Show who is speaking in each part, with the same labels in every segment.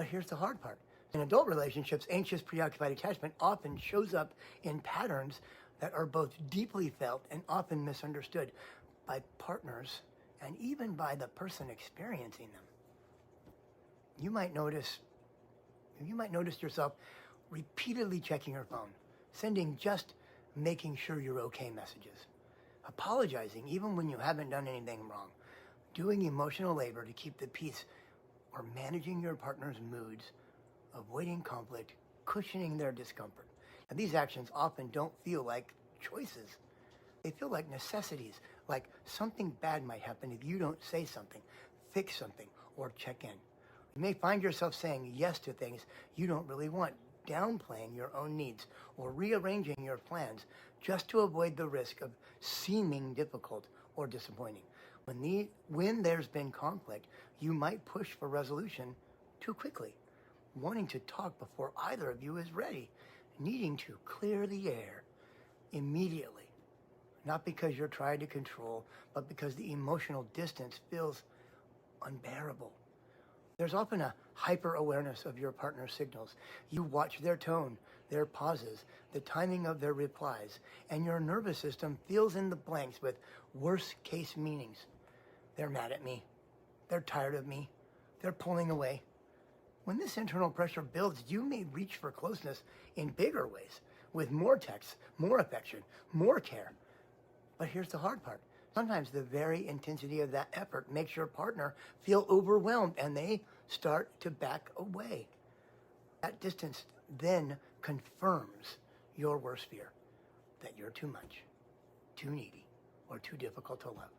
Speaker 1: But here's the hard part. In adult relationships, anxious, preoccupied attachment often shows up in patterns that are both deeply felt and often misunderstood by partners and even by the person experiencing them. You might notice yourself repeatedly checking your phone, sending just making sure you're okay messages, apologizing even when you haven't done anything wrong, doing emotional labor to keep the peace, or managing your partner's moods, avoiding conflict, cushioning their discomfort. And these actions often don't feel like choices. They feel like necessities, like something bad might happen if you don't say something, fix something, or check in. You may find yourself saying yes to things you don't really want, downplaying your own needs, or rearranging your plans just to avoid the risk of seeming difficult or disappointing. When there's been conflict, you might push for resolution too quickly, wanting to talk before either of you is ready, needing to clear the air immediately. Not because you're trying to control, but because the emotional distance feels unbearable. There's often a hyper-awareness of your partner's signals. You watch their tone, their pauses, the timing of their replies, and your nervous system fills in the blanks with worst-case meanings. They're mad at me. They're tired of me. They're pulling away. When this internal pressure builds, you may reach for closeness in bigger ways, with more texts, more affection, more care. But here's the hard part. Sometimes the very intensity of that effort makes your partner feel overwhelmed and they start to back away. That distance then confirms your worst fear, that you're too much, too needy, or too difficult to love.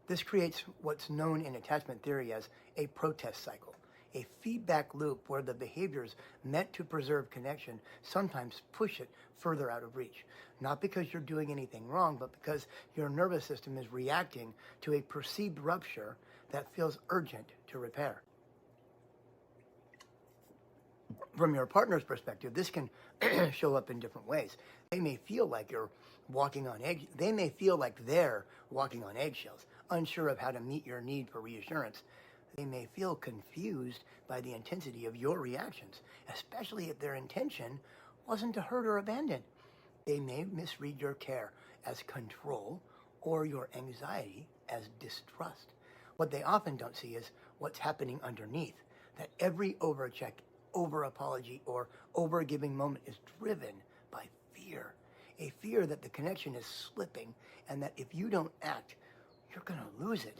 Speaker 1: This creates what's known in attachment theory as a protest cycle, a feedback loop where the behaviors meant to preserve connection sometimes push it further out of reach. Not because you're doing anything wrong, but because your nervous system is reacting to a perceived rupture that feels urgent to repair. From your partner's perspective, this can show up in different ways. They may feel like they're walking on eggshells, unsure of how to meet your need for reassurance. They may feel confused by the intensity of your reactions, especially if their intention wasn't to hurt or abandon. They may misread your care as control or your anxiety as distrust. What they often don't see is what's happening underneath, that every overcheck, over apology, or over giving moment is driven by fear. A fear that the connection is slipping and that if you don't act, you're going to lose it.